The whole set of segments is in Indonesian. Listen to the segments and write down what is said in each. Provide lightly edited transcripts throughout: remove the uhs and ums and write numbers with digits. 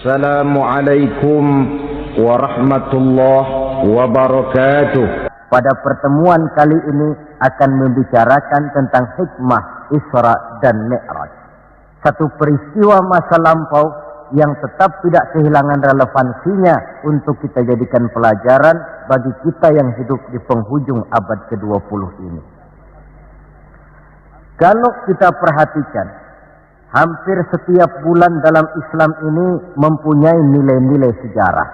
Assalamualaikum warahmatullahi wabarakatuh. Pada pertemuan kali ini akan membicarakan tentang hikmah Isra dan Mi'raj. Satu peristiwa masa lampau yang tetap tidak kehilangan relevansinya untuk kita jadikan pelajaran bagi kita yang hidup di penghujung abad ke-20 ini. Kalau kita perhatikan, hampir setiap bulan dalam Islam ini mempunyai nilai-nilai sejarah.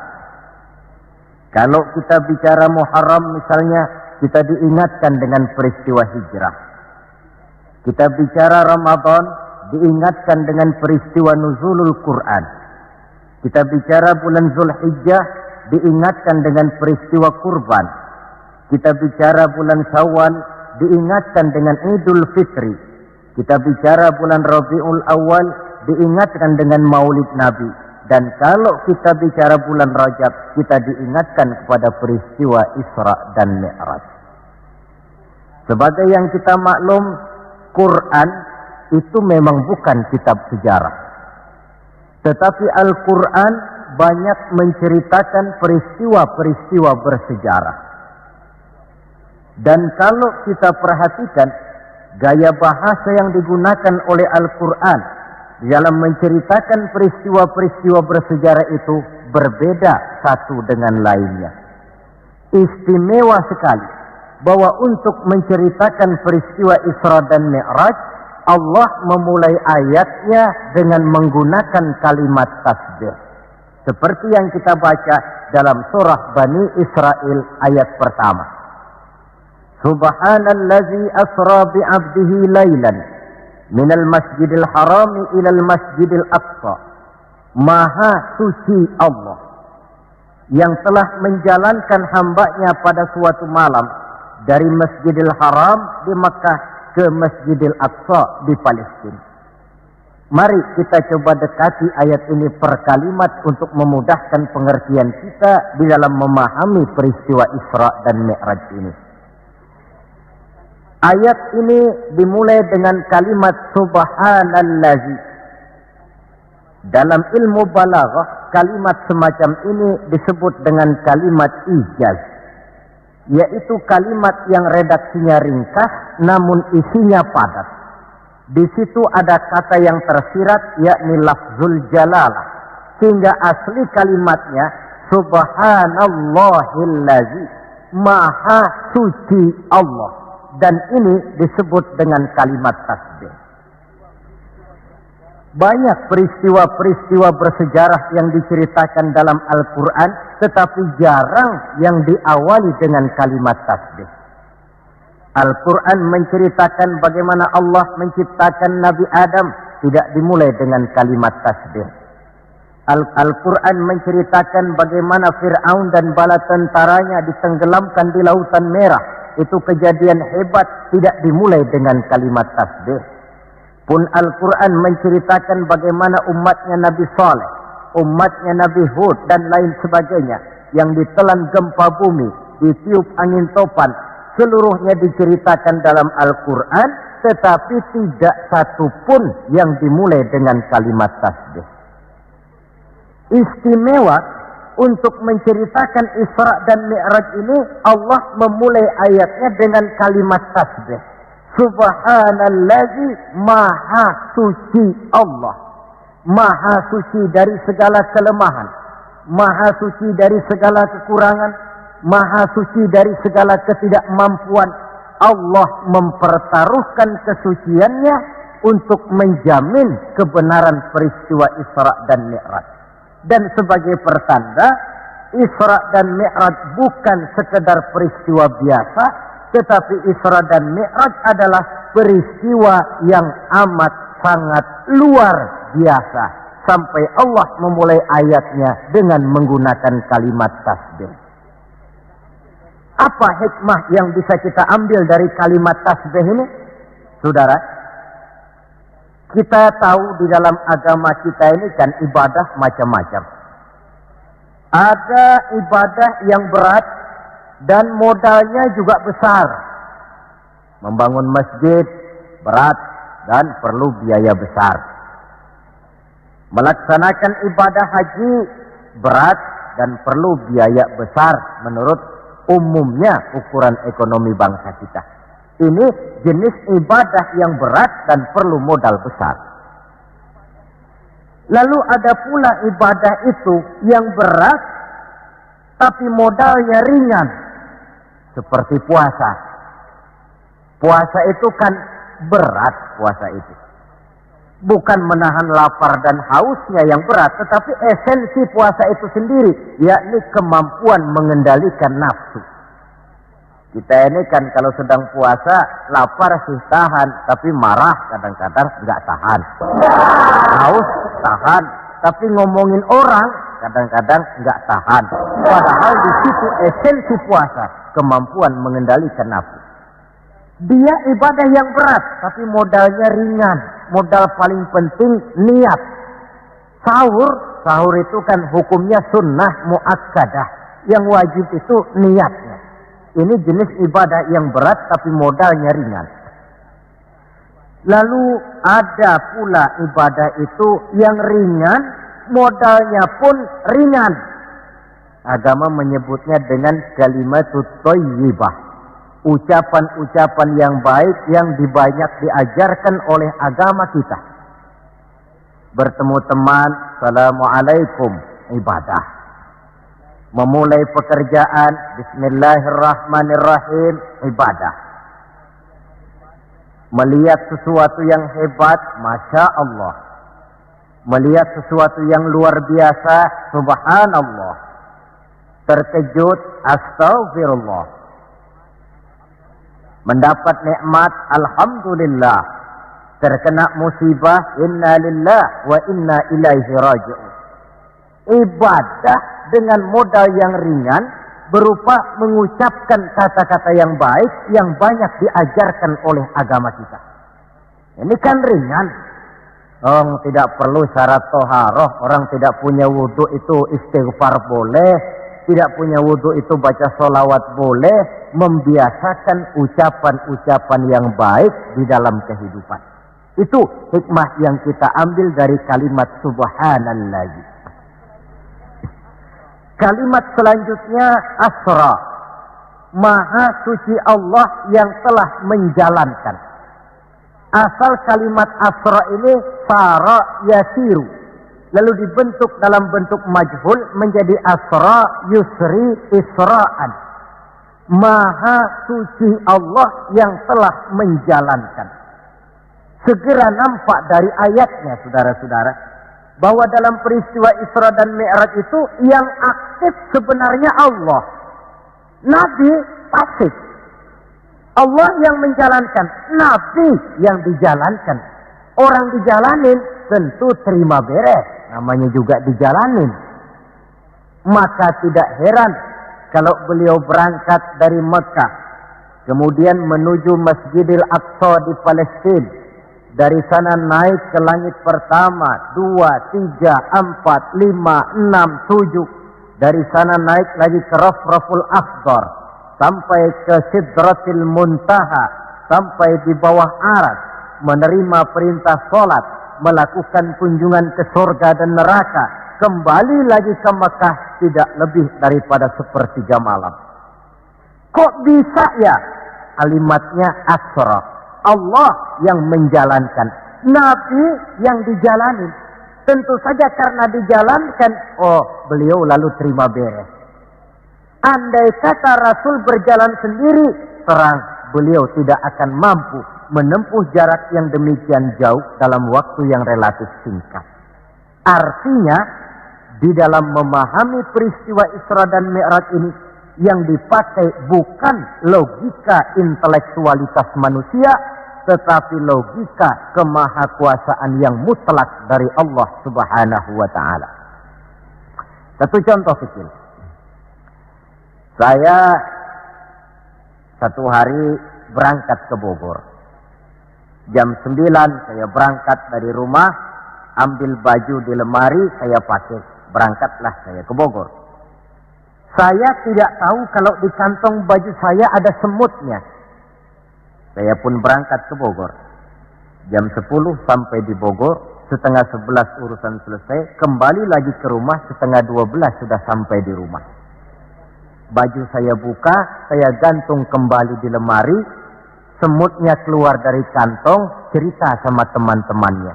Kalau kita bicara Muharram misalnya, kita diingatkan dengan peristiwa hijrah. Kita bicara Ramadan, diingatkan dengan peristiwa nuzulul Quran. Kita bicara bulan Zulhijjah, diingatkan dengan peristiwa kurban. Kita bicara bulan Syawal, diingatkan dengan Idul Fitri. Kita bicara bulan Rabiul Awal, diingatkan dengan Maulid Nabi. Dan kalau kita bicara bulan Rajab, kita diingatkan kepada peristiwa Isra dan Mi'raj. Sebagai yang kita maklum, Quran itu memang bukan kitab sejarah. Tetapi Al-Quran banyak menceritakan peristiwa-peristiwa bersejarah. Dan kalau kita perhatikan, gaya bahasa yang digunakan oleh Al-Quran di dalam menceritakan peristiwa-peristiwa bersejarah itu berbeda satu dengan lainnya. Istimewa sekali bahwa untuk menceritakan peristiwa Isra dan Mi'raj, Allah memulai ayatnya dengan menggunakan kalimat tasbih. Seperti yang kita baca dalam surah Bani Israel ayat pertama. Subhanallazi asra bi'abdihi laylan minal masjidil harami ilal masjidil aqsa. Maha suci Allah yang telah menjalankan hambanya pada suatu malam dari Masjidil Haram di Makkah ke Masjidil Aqsa di Palestina. Mari kita coba dekati ayat ini per kalimat untuk memudahkan pengertian kita di dalam memahami peristiwa Isra dan Mi'raj ini. Ayat ini dimulai dengan kalimat subhanallazi. Dalam ilmu balaghah, kalimat semacam ini disebut dengan kalimat ijaz, yaitu kalimat yang redaksinya ringkas namun isinya padat. Di situ ada kata yang tersirat, yakni lafzul jalalah, sehingga asli kalimatnya subhanallahillazi, maha suci Allah. Dan ini disebut dengan kalimat tasbih. Banyak peristiwa-peristiwa bersejarah yang diceritakan dalam Al-Quran, tetapi jarang yang diawali dengan kalimat tasbih. Al-Quran menceritakan bagaimana Allah menciptakan Nabi Adam, tidak dimulai dengan kalimat tasbih. Al-Quran menceritakan bagaimana Fir'aun dan bala tentaranya ditenggelamkan di Lautan Merah. Itu kejadian hebat, tidak dimulai dengan kalimat tasbih. Pun Al-Quran menceritakan bagaimana umatnya Nabi Saleh, umatnya Nabi Hud dan lain sebagainya yang ditelan gempa bumi, ditiup angin topan, seluruhnya diceritakan dalam Al-Quran, tetapi tidak satu pun yang dimulai dengan kalimat tasbih. Istimewa untuk menceritakan Isra dan Mi'raj ini, Allah memulai ayatnya dengan kalimat tasbih. Subhanallazi, maha suci Allah. Maha suci dari segala kelemahan. Maha suci dari segala kekurangan. Maha suci dari segala ketidakmampuan. Allah mempertaruhkan kesuciannya untuk menjamin kebenaran peristiwa Isra dan Mi'raj. Dan sebagai pertanda, Isra dan Mi'raj bukan sekedar peristiwa biasa, tetapi Isra dan Mi'raj adalah peristiwa yang amat sangat luar biasa. Sampai Allah memulai ayatnya dengan menggunakan kalimat tasbih. Apa hikmah yang bisa kita ambil dari kalimat tasbih ini? Saudara, kita tahu di dalam agama kita ini kan ibadah macam-macam. Ada ibadah yang berat dan modalnya juga besar. Membangun masjid berat dan perlu biaya besar. Melaksanakan ibadah haji berat dan perlu biaya besar menurut umumnya ukuran ekonomi bangsa kita. Ini jenis ibadah yang berat dan perlu modal besar. Lalu ada pula ibadah itu yang berat tapi modalnya ringan. Seperti puasa. Puasa itu kan berat puasa itu. Bukan menahan lapar dan hausnya yang berat, tetapi esensi puasa itu sendiri, yakni kemampuan mengendalikan nafsu. Kita ini kan kalau sedang puasa, lapar sih tahan, tapi marah kadang-kadang nggak tahan. Haus tahan, tapi ngomongin orang kadang-kadang nggak tahan. Padahal di situ esensi puasa, kemampuan mengendalikan nafsu. Dia ibadah yang berat, tapi modalnya ringan. Modal paling penting niat. Sahur itu kan hukumnya sunnah muakkadah. Yang wajib itu niatnya. Ini jenis ibadah yang berat tapi modalnya ringan. Lalu ada pula ibadah itu yang ringan, modalnya pun ringan. Agama menyebutnya dengan kalimatut thayyibah. Ucapan-ucapan yang baik yang dibanyak diajarkan oleh agama kita. Bertemu teman, assalamualaikum, ibadah. Memulai pekerjaan, bismillahirrahmanirrahim, ibadah. Melihat sesuatu yang hebat, masya Allah. Melihat sesuatu yang luar biasa, subhanallah. Terkejut, astagfirullah. Mendapat nikmat, alhamdulillah. Terkena musibah, inna lillah wa inna ilaihi raji'un. Ibadah dengan modal yang ringan berupa mengucapkan kata-kata yang baik yang banyak diajarkan oleh agama kita. Ini kan ringan. Orang tidak perlu syarat toharoh, orang tidak punya wudhu itu istighfar boleh. Tidak punya wudhu itu baca sholawat boleh. Membiasakan ucapan-ucapan yang baik di dalam kehidupan. Itu hikmah yang kita ambil dari kalimat subhanallah. Kalimat selanjutnya asra. Maha suci Allah yang telah menjalankan. Asal kalimat asra ini sara yasiru. Lalu dibentuk dalam bentuk majhul menjadi asra yusri isra'an. Maha suci Allah yang telah menjalankan. Segera nampak dari ayatnya, saudara-saudara, bahwa dalam peristiwa Isra dan Mi'raj itu yang aktif sebenarnya Allah. Nabi pasif. Allah yang menjalankan, Nabi yang dijalankan. Orang dijalanin tentu terima beres, namanya juga dijalanin. Maka tidak heran kalau beliau berangkat dari Mekah, kemudian menuju Masjidil Aqsa di Palestina. Dari sana naik ke langit pertama, 2, 3, 4, 5, 6, 7. Dari sana naik lagi ke Rafraful Akhdar, sampai ke Sidratil Muntaha, sampai di bawah Aras, menerima perintah sholat, melakukan kunjungan ke surga dan neraka, kembali lagi ke Mekah tidak lebih daripada sepertiga malam. Kok bisa ya? Kalimatnya asra. Allah yang menjalankan, Nabi yang dijalani. Tentu saja karena dijalankan, beliau lalu terima beres. Andai kata Rasul berjalan sendiri, terang beliau tidak akan mampu menempuh jarak yang demikian jauh dalam waktu yang relatif singkat. Artinya, di dalam memahami peristiwa Isra dan Mi'raj ini, yang dipakai bukan logika intelektualitas manusia, tetapi logika kemahakuasaan yang mutlak dari Allah Subhanahu wa ta'ala. Satu contoh kecil. Saya satu hari berangkat ke Bogor. Jam 9 saya berangkat dari rumah, ambil baju di lemari, saya pakai. Berangkatlah saya ke Bogor. Saya tidak tahu kalau di kantong baju saya ada semutnya. Saya pun berangkat ke Bogor. Jam 10 sampai di Bogor, setengah 11 urusan selesai, kembali lagi ke rumah, setengah 12 sudah sampai di rumah. Baju saya buka, saya gantung kembali di lemari, semutnya keluar dari kantong, cerita sama teman-temannya.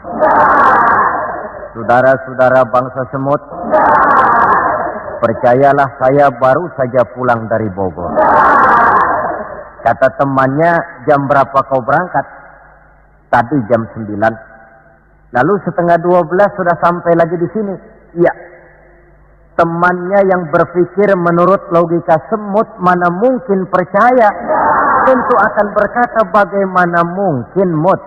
Saudara-saudara bangsa semut, percayalah saya baru saja pulang dari Bogor. Kata temannya, jam berapa kau berangkat? Tadi jam 9. Lalu setengah 12 sudah sampai lagi di sini. Iya. Temannya yang berpikir menurut logika semut mana mungkin percaya. Tentu akan berkata bagaimana mungkin mut.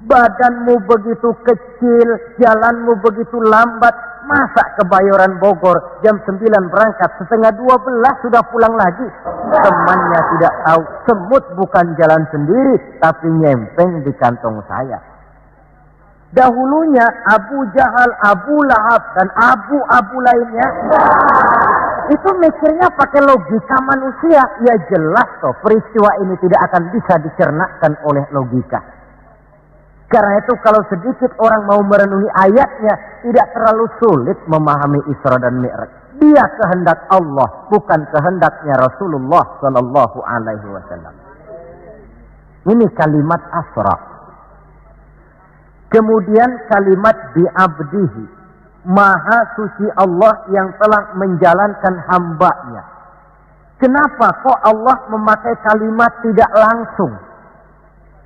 Badanmu begitu kecil, jalanmu begitu lambat. Masa ke Bayoran Bogor jam 9 berangkat, setengah 12 sudah pulang lagi. Temannya tidak tahu semut bukan jalan sendiri, tapi nyempeng di kantong saya. Dahulunya Abu Jahal, Abu Lahab, dan abu-abu lainnya itu mikirnya pakai logika manusia. Ya jelas toh peristiwa ini tidak akan bisa dicernakkan oleh logika. Karena itu kalau sedikit orang mau merenungi ayatnya, tidak terlalu sulit memahami Isra dan Mi'raj. Dia kehendak Allah, bukan kehendaknya Rasulullah Sallallahu Alaihi Wasallam. Ini kalimat Asra. Kemudian kalimat bi'abdihi, Maha suci Allah yang telah menjalankan hambanya. Kenapa kok Allah memakai kalimat tidak langsung?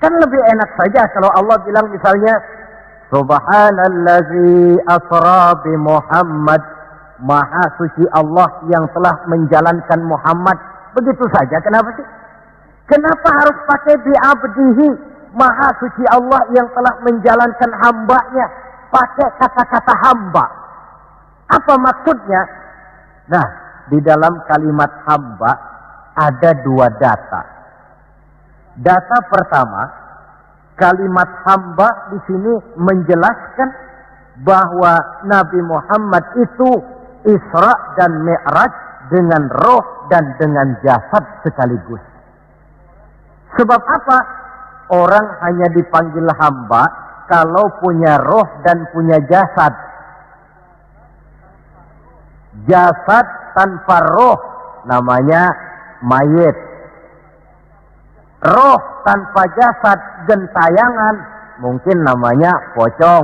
Kan lebih enak saja kalau Allah bilang misalnya Subhanallazi asra bi Muhammad, Maha suci Allah yang telah menjalankan Muhammad. Begitu saja, kenapa sih? Kenapa harus pakai bi abdihi, Maha suci Allah yang telah menjalankan hambanya? Pakai kata-kata hamba. Apa maksudnya? Nah, di dalam kalimat hamba ada dua data. Data pertama, kalimat hamba di sini menjelaskan bahwa Nabi Muhammad itu Isra dan Mi'raj dengan roh dan dengan jasad sekaligus. Sebab apa? Orang hanya dipanggil hamba kalau punya roh dan punya jasad. Jasad tanpa roh namanya mayit. Roh tanpa jasad gentayangan, mungkin namanya pocong.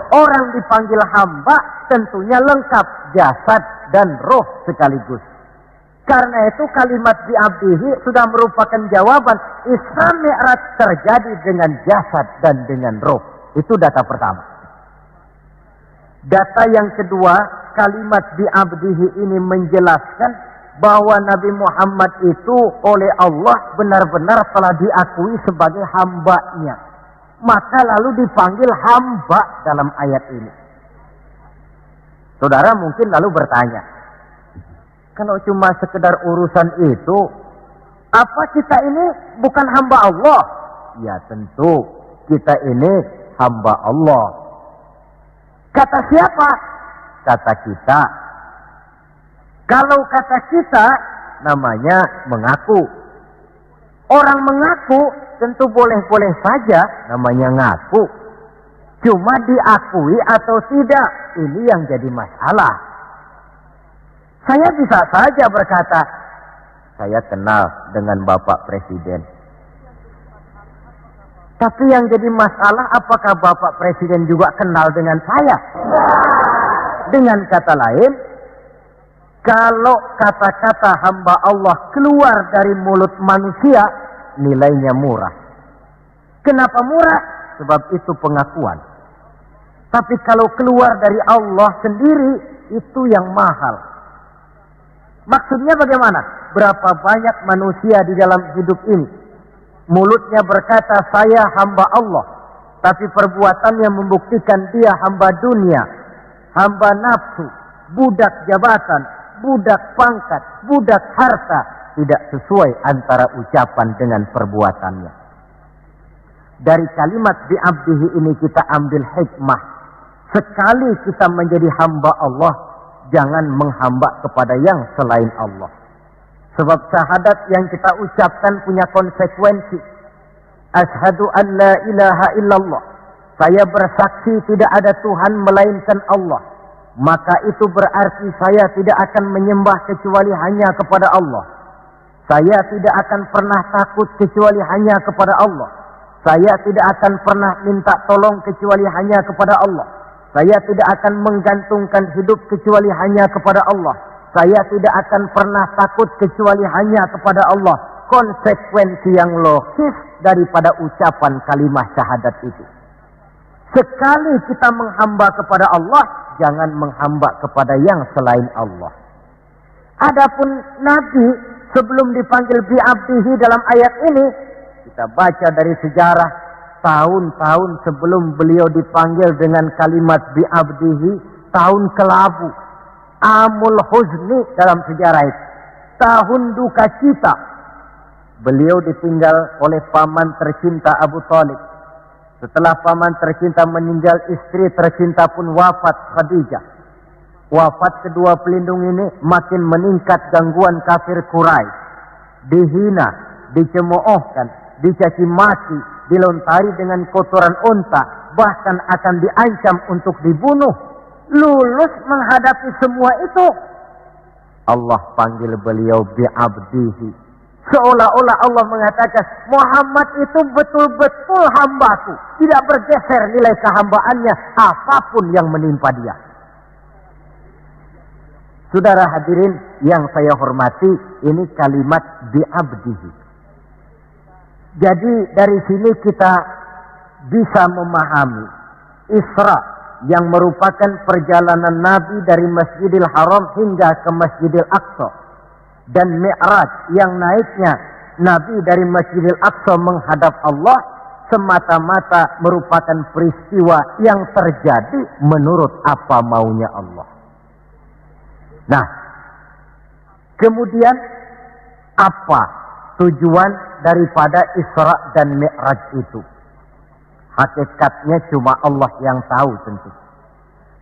Orang dipanggil hamba tentunya lengkap jasad dan roh sekaligus. Karena itu kalimat bi'abdihi sudah merupakan jawaban Isra Mi'raj terjadi dengan jasad dan dengan roh. Itu data pertama. Data yang kedua, kalimat bi'abdihi ini menjelaskan bahwa Nabi Muhammad itu oleh Allah benar-benar telah diakui sebagai hambanya. Maka lalu dipanggil hamba dalam ayat ini. Saudara mungkin lalu bertanya, kalau cuma sekedar urusan itu, apa kita ini bukan hamba Allah? Ya tentu, kita ini hamba Allah. Kata siapa? Kata kita. Kalau kata kita, namanya mengaku. Orang mengaku tentu boleh-boleh saja, namanya ngaku. Cuma diakui atau tidak, ini yang jadi masalah. Saya bisa saja berkata, saya kenal dengan Bapak Presiden. Tapi yang jadi masalah, apakah Bapak Presiden juga kenal dengan saya? Dengan kata lain, kalau kata-kata hamba Allah keluar dari mulut manusia, nilainya murah. Kenapa murah? Sebab itu pengakuan. Tapi kalau keluar dari Allah sendiri, itu yang mahal. Maksudnya bagaimana? Berapa banyak manusia di dalam hidup ini, mulutnya berkata, saya hamba Allah. Tapi perbuatannya membuktikan dia hamba dunia, hamba nafsu, budak jabatan, budak pangkat, budak harta, tidak sesuai antara ucapan dengan perbuatannya. Dari kalimat bi'abdihi ini kita ambil hikmah. Sekali kita menjadi hamba Allah, jangan menghamba kepada yang selain Allah. Sebab syahadat yang kita ucapkan punya konsekuensi. Asyhadu an la ilaha illallah. Saya bersaksi tidak ada Tuhan melainkan Allah. Maka itu berarti saya tidak akan menyembah kecuali hanya kepada Allah. Saya tidak akan pernah takut kecuali hanya kepada Allah. Saya tidak akan pernah minta tolong kecuali hanya kepada Allah. Saya tidak akan menggantungkan hidup kecuali hanya kepada Allah. Saya tidak akan pernah takut kecuali hanya kepada Allah. Konsekuensi yang logis daripada ucapan kalimat syahadat itu. Sekali kita menghamba kepada Allah, jangan menghamba kepada yang selain Allah. Adapun Nabi sebelum dipanggil bi'abdihi dalam ayat ini, kita baca dari sejarah tahun-tahun sebelum beliau dipanggil dengan kalimat bi'abdihi, tahun kelabu, amul huzni dalam sejarah itu, tahun duka cita. Beliau ditinggal oleh paman tercinta Abu Thalib. Setelah paman tercinta meninggal, istri tercinta pun wafat, Khadijah. Wafat kedua pelindung ini, makin meningkat gangguan kafir Quraisy. Dihina, dicemoohkan, dicaci maki, dilontari dengan kotoran unta, bahkan akan diancam untuk dibunuh. Lulus menghadapi semua itu, Allah panggil beliau bi'abdihi. Seolah-olah Allah mengatakan, Muhammad itu betul-betul hambaku. Tidak bergeser nilai kehambaannya apapun yang menimpa dia. Saudara hadirin yang saya hormati, ini kalimat bi'abdihi. Jadi dari sini kita bisa memahami Isra yang merupakan perjalanan Nabi dari Masjidil Haram hingga ke Masjidil Aqsa. Dan Mi'raj yang naiknya Nabi dari Masjidil Aqsa menghadap Allah semata-mata merupakan peristiwa yang terjadi menurut apa maunya Allah. Nah, kemudian apa tujuan daripada Isra dan Mi'raj itu? Hakikatnya cuma Allah yang tahu tentu.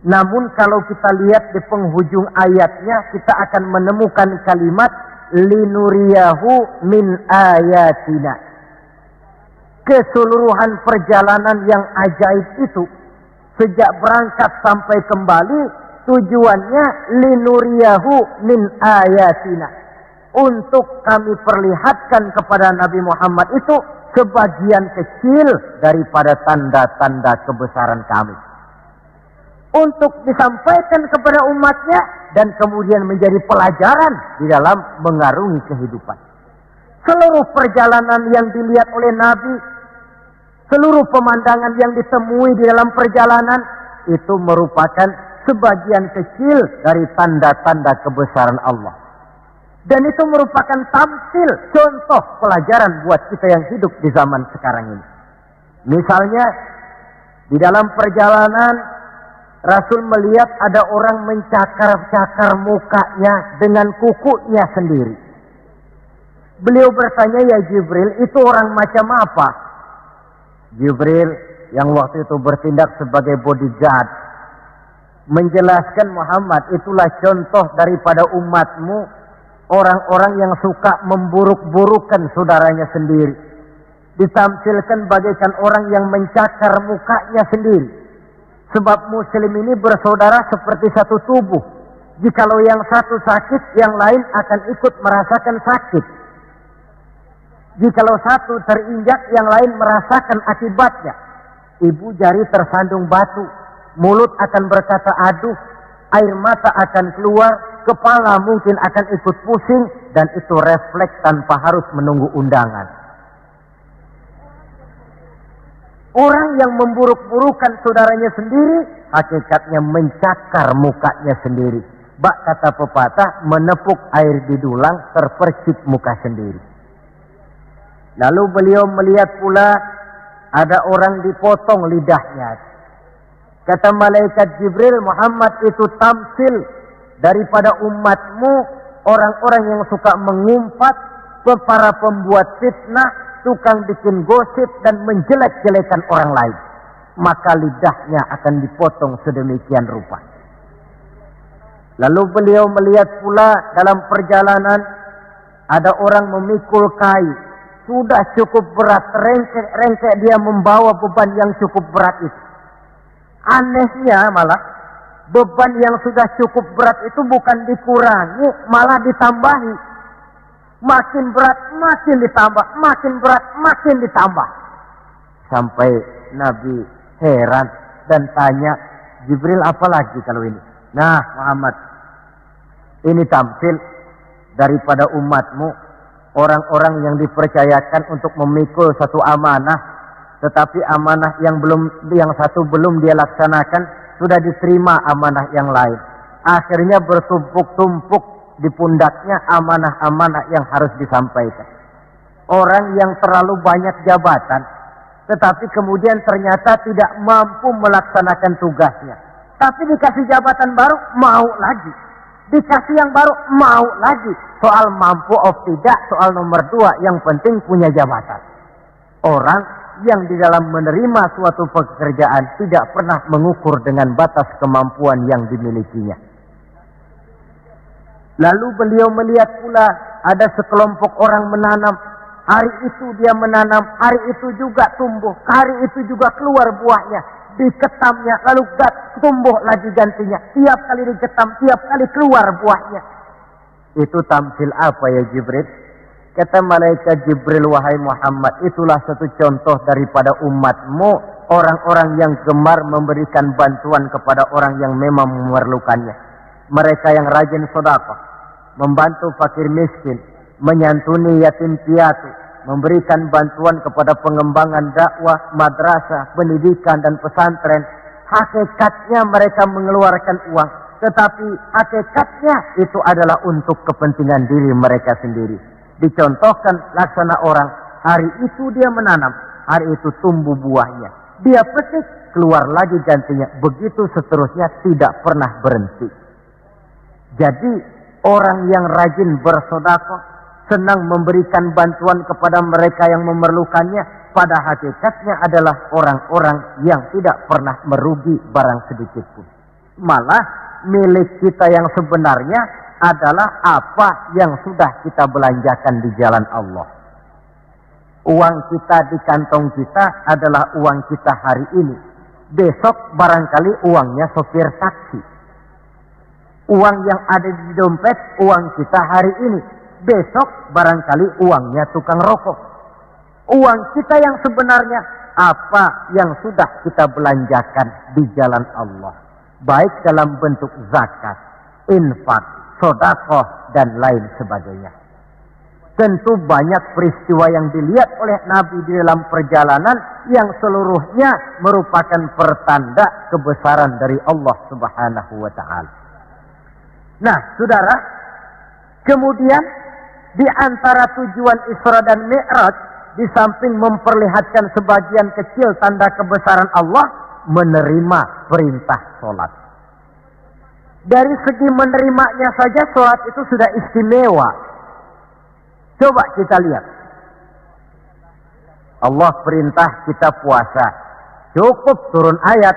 Namun kalau kita lihat di penghujung ayatnya, kita akan menemukan kalimat linuriyahu min ayatina. Keseluruhan perjalanan yang ajaib itu, sejak berangkat sampai kembali, tujuannya linuriyahu min ayatina. Untuk kami perlihatkan kepada Nabi Muhammad itu sebagian kecil daripada tanda-tanda kebesaran kami. Untuk disampaikan kepada umatnya dan kemudian menjadi pelajaran di dalam mengarungi kehidupan. Seluruh perjalanan yang dilihat oleh Nabi, seluruh pemandangan yang ditemui di dalam perjalanan, itu merupakan sebagian kecil dari tanda-tanda kebesaran Allah. Dan itu merupakan tampil, contoh pelajaran buat kita yang hidup di zaman sekarang ini. Misalnya, di dalam perjalanan, Rasul melihat ada orang mencakar-cakar mukanya dengan kukunya sendiri. Beliau bertanya, ya Jibril, itu orang macam apa? Jibril yang waktu itu bertindak sebagai bodyguard menjelaskan, Muhammad, itulah contoh daripada umatmu, orang-orang yang suka memburuk-burukan saudaranya sendiri. Ditampilkan bagaikan orang yang mencakar mukanya sendiri. Sebab muslim ini bersaudara seperti satu tubuh. Jikalau yang satu sakit, yang lain akan ikut merasakan sakit. Jikalau satu terinjak, yang lain merasakan akibatnya. Ibu jari tersandung batu, mulut akan berkata aduh, air mata akan keluar, kepala mungkin akan ikut pusing, dan itu refleks tanpa harus menunggu undangan. Orang yang memburuk-burukan saudaranya sendiri, hakikatnya mencakar mukanya sendiri. Bak kata pepatah, menepuk air di dulang, terpercik muka sendiri. Lalu beliau melihat pula ada orang dipotong lidahnya. Kata malaikat Jibril, Muhammad, itu tamsil daripada umatmu, orang-orang yang suka mengumpat, para pembuat fitnah, tukang bikin gosip dan menjelek-jelekan orang lain. Maka lidahnya akan dipotong sedemikian rupa. Lalu beliau melihat pula dalam perjalanan Ada orang memikul kayu, sudah cukup berat, rengkek dia membawa beban yang cukup berat itu. Anehnya malah, beban yang sudah cukup berat itu bukan dikurangi, malah ditambahi. Makin berat, makin ditambah, makin berat, makin ditambah. Sampai Nabi heran dan tanya, Jibril apa lagi kalau ini? Nah Muhammad, ini tampil daripada umatmu, orang-orang yang dipercayakan untuk memikul satu amanah, tetapi amanah yang satu belum dia laksanakan, sudah diterima amanah yang lain. Akhirnya bertumpuk-tumpuk di pundaknya amanah-amanah yang harus disampaikan. Orang yang terlalu banyak jabatan, tetapi kemudian ternyata tidak mampu melaksanakan tugasnya. Tapi dikasih jabatan baru, mau lagi. Dikasih yang baru, mau lagi. Soal mampu of tidak, soal nomor 2, yang penting punya jabatan. Orang yang di dalam menerima suatu pekerjaan tidak pernah mengukur dengan batas kemampuan yang dimilikinya. Lalu beliau melihat pula ada sekelompok orang menanam. Hari itu dia menanam, hari itu juga tumbuh, hari itu juga keluar buahnya. Diketamnya, lalu tumbuh lagi gantinya. Tiap kali diketam, tiap kali keluar buahnya. Itu tampil apa ya Jibril? Kata malaikat Jibril, wahai Muhammad, itulah satu contoh daripada umatmu, orang-orang yang gemar memberikan bantuan kepada orang yang memang memerlukannya. Mereka yang rajin sedekah, membantu fakir miskin, menyantuni yatim piatu, memberikan bantuan kepada pengembangan dakwah, madrasah, pendidikan dan pesantren. Hakikatnya mereka mengeluarkan uang, tetapi hakikatnya itu adalah untuk kepentingan diri mereka sendiri. Dicontohkan laksana orang, hari itu dia menanam, hari itu tumbuh buahnya. Dia petik, keluar lagi gantinya. Begitu seterusnya, tidak pernah berhenti. Jadi orang yang rajin bersedekah, senang memberikan bantuan kepada mereka yang memerlukannya, pada hakikatnya adalah orang-orang yang tidak pernah merugi barang sedikit pun. Malah milik kita yang sebenarnya adalah apa yang sudah kita belanjakan di jalan Allah. Uang kita di kantong kita adalah uang kita hari ini. Besok barangkali uangnya sopir taksi. Uang yang ada di dompet, uang kita hari ini. Besok barangkali uangnya tukang rokok. Uang kita yang sebenarnya apa yang sudah kita belanjakan di jalan Allah. Baik dalam bentuk zakat, infak, sedekah dan lain sebagainya. Tentu banyak peristiwa yang dilihat oleh Nabi di dalam perjalanan yang seluruhnya merupakan pertanda kebesaran dari Allah Subhanahu wa taala. Nah, Saudara, kemudian di antara tujuan Isra dan Mi'raj, di samping memperlihatkan sebagian kecil tanda kebesaran Allah, menerima perintah sholat. Dari segi menerimanya saja sholat itu sudah istimewa. Coba kita lihat. Allah perintah kita puasa. Cukup turun ayat.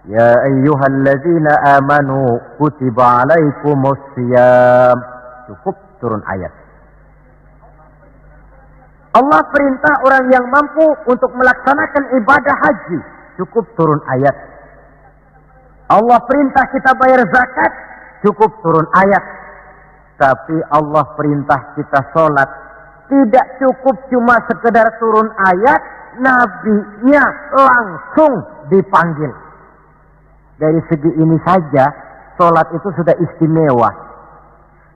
Ya ayyuhalladzina amanu kutiba alaikumusiyam. Cukup turun ayat. Allah perintah orang yang mampu untuk melaksanakan ibadah haji. Cukup turun ayat. Allah perintah kita bayar zakat, cukup turun ayat. Tapi Allah perintah kita sholat, tidak cukup cuma sekedar turun ayat, nabinya langsung dipanggil. Dari segi ini saja, sholat itu sudah istimewa.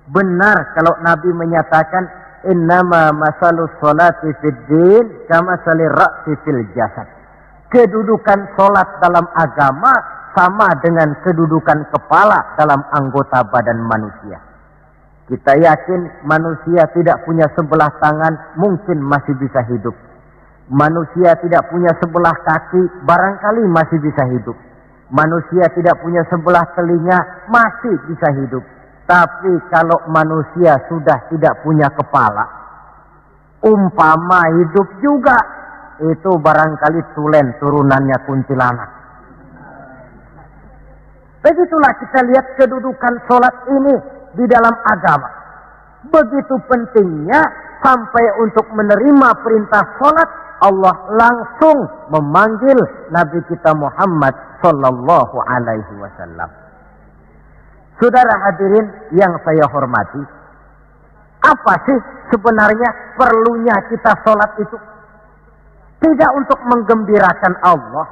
Benar kalau Nabi menyatakan, innama masalus sholati fid din kama salir ra'si fil jasad. Kedudukan sholat dalam agama sama dengan kedudukan kepala dalam anggota badan manusia. Kita yakin manusia tidak punya sebelah tangan, mungkin masih bisa hidup. Manusia tidak punya sebelah kaki, barangkali masih bisa hidup. Manusia tidak punya sebelah telinga, masih bisa hidup. Tapi kalau manusia sudah tidak punya kepala, umpama hidup juga, itu barangkali tulen turunannya kuntilanak. Begitulah kita lihat kedudukan sholat ini di dalam agama. Begitu pentingnya sampai untuk menerima perintah sholat, Allah langsung memanggil Nabi kita Muhammad sallallahu alaihi wasallam. Saudara hadirin yang saya hormati, apa sih sebenarnya perlunya kita sholat itu? Tidak untuk menggembirakan Allah.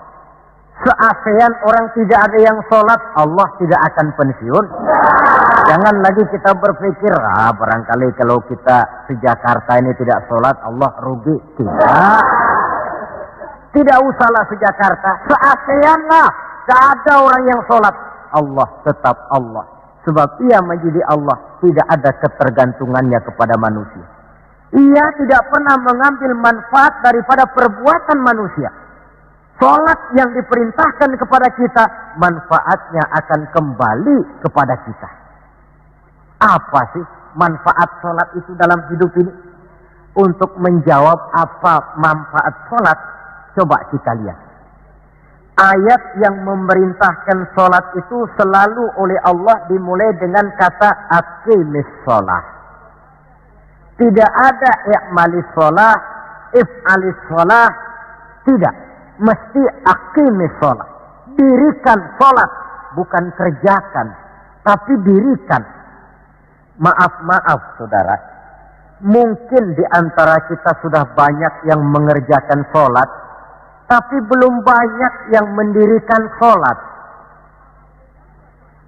Se-ASEAN orang tidak ada yang sholat, Allah tidak akan pensiun. Jangan lagi kita berpikir, barangkali kalau kita se-Jakarta ini tidak sholat, Allah rugi. Tidak usahlah se-Jakarta, se-ASEAN lah. Tidak ada orang yang sholat. Allah tetap Allah. Sebab ia menjadi Allah, tidak ada ketergantungannya kepada manusia. Ia tidak pernah mengambil manfaat daripada perbuatan manusia. Sholat yang diperintahkan kepada kita, manfaatnya akan kembali kepada kita. Apa sih manfaat sholat itu dalam hidup ini? Untuk menjawab apa manfaat sholat, coba kita lihat. Ayat yang memerintahkan sholat itu selalu oleh Allah dimulai dengan kata aqimis sholat. Tidak ada i'malis sholat, if'alis sholat. Tidak. Mesti aqimis sholat. Dirikan sholat. Bukan kerjakan. Tapi dirikan. Maaf saudara. Mungkin di antara kita sudah banyak yang mengerjakan sholat. Tapi belum banyak yang mendirikan sholat.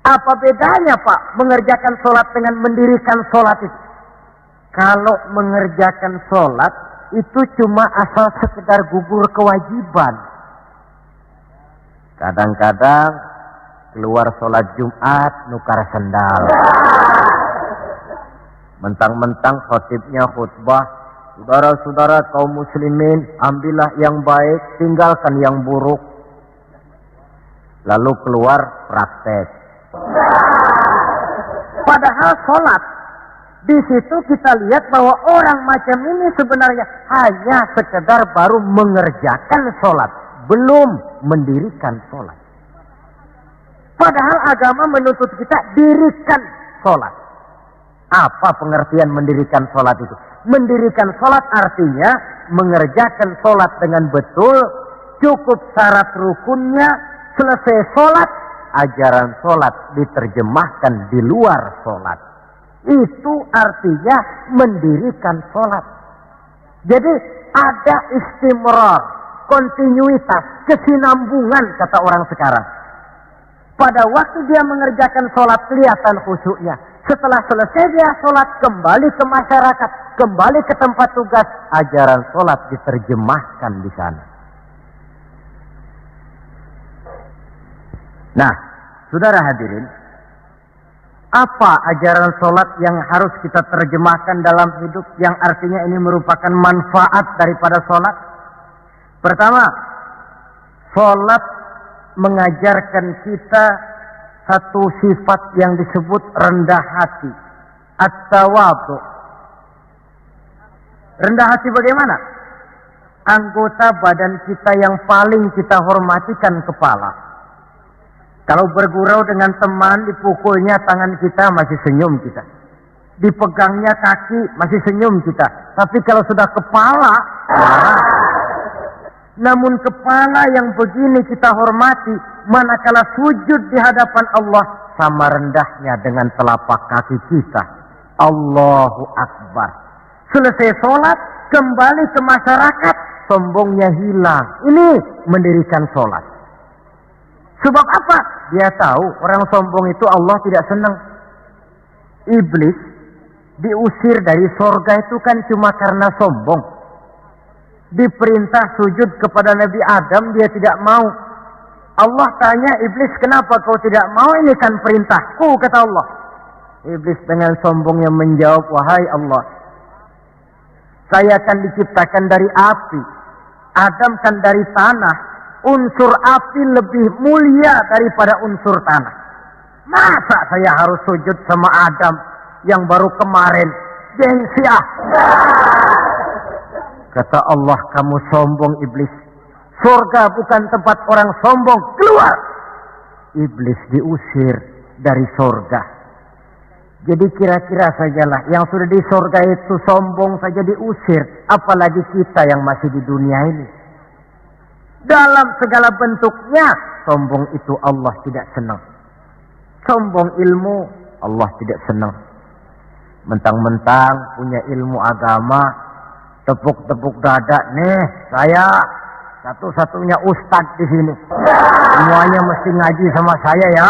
Apa bedanya Pak mengerjakan sholat dengan mendirikan sholat itu? Kalau mengerjakan sholat itu cuma asal sekedar gugur kewajiban. Kadang-kadang keluar sholat Jumat nukar sendal. Mentang-mentang khotibnya khutbah, saudara-saudara kaum muslimin, ambillah yang baik, tinggalkan yang buruk. Lalu keluar praktek. Padahal sholat, di situ kita lihat bahwa orang macam ini sebenarnya hanya sekedar baru mengerjakan sholat, belum mendirikan sholat. Padahal agama menuntut kita dirikan sholat. Apa pengertian mendirikan sholat itu? Mendirikan sholat artinya mengerjakan sholat dengan betul, cukup syarat rukunnya, selesai sholat, ajaran sholat diterjemahkan di luar sholat. Itu artinya mendirikan sholat. Jadi ada istimrar, kontinuitas, kesinambungan kata orang sekarang. Pada waktu dia mengerjakan sholat kelihatan khusyuknya. Setelah selesai dia sholat, kembali ke masyarakat, kembali ke tempat tugas, ajaran sholat diterjemahkan di sana. Nah, saudara hadirin, apa ajaran sholat yang harus kita terjemahkan dalam hidup, yang artinya ini merupakan manfaat daripada sholat? Pertama, sholat mengajarkan kita satu sifat yang disebut rendah hati, at-tawadhu. Rendah hati bagaimana? Anggota badan kita yang paling kita hormatikan kepala. Kalau bergurau dengan teman, dipukulnya tangan kita, masih senyum kita. Dipegangnya kaki, masih senyum kita. Tapi kalau sudah kepala, namun kepala yang begini kita hormati, manakala sujud di hadapan Allah, sama rendahnya dengan telapak kaki kita. Allahu Akbar. Selesai sholat, kembali ke masyarakat, sombongnya hilang. Ini mendirikan sholat. Sebab apa? Dia tahu orang sombong itu Allah tidak senang. Iblis diusir dari sorga itu kan cuma karena sombong. Diperintah sujud kepada Nabi Adam, dia tidak mau. Allah tanya iblis, kenapa kau tidak mau? Ini kan perintahku, kata Allah. Iblis dengan sombongnya menjawab, wahai Allah, saya akan diciptakan dari api, Adam kan dari tanah. Unsur api lebih mulia daripada unsur tanah. Masa saya harus sujud sama Adam yang baru kemarin? Gengsi ah. Kata Allah, kamu sombong iblis. Surga bukan tempat orang sombong. Keluar. Iblis diusir dari surga. Jadi kira-kira sajalah yang sudah di surga itu sombong saja diusir, apalagi kita yang masih di dunia ini. Dalam segala bentuknya, sombong itu Allah tidak senang. Sombong ilmu, Allah tidak senang. Mentang-mentang punya ilmu agama, tepuk-tepuk dada, nih saya satu-satunya ustadz di sini. Semuanya mesti ngaji sama saya ya.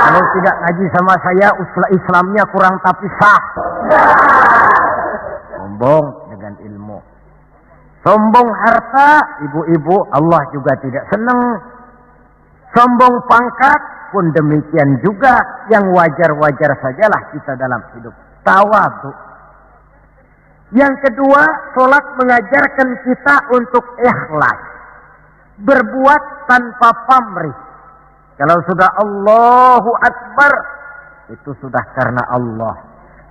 Kalau tidak ngaji sama saya, Islamnya kurang tapi sah. Sombong dengan ilmu. Sombong harta, ibu-ibu, Allah juga tidak senang. Sombong pangkat pun demikian juga, yang wajar-wajar sajalah kita dalam hidup. Tawadhu. Yang kedua, sholat mengajarkan kita untuk ikhlas. Berbuat tanpa pamrih. Kalau sudah Allahu Akbar, itu sudah karena Allah.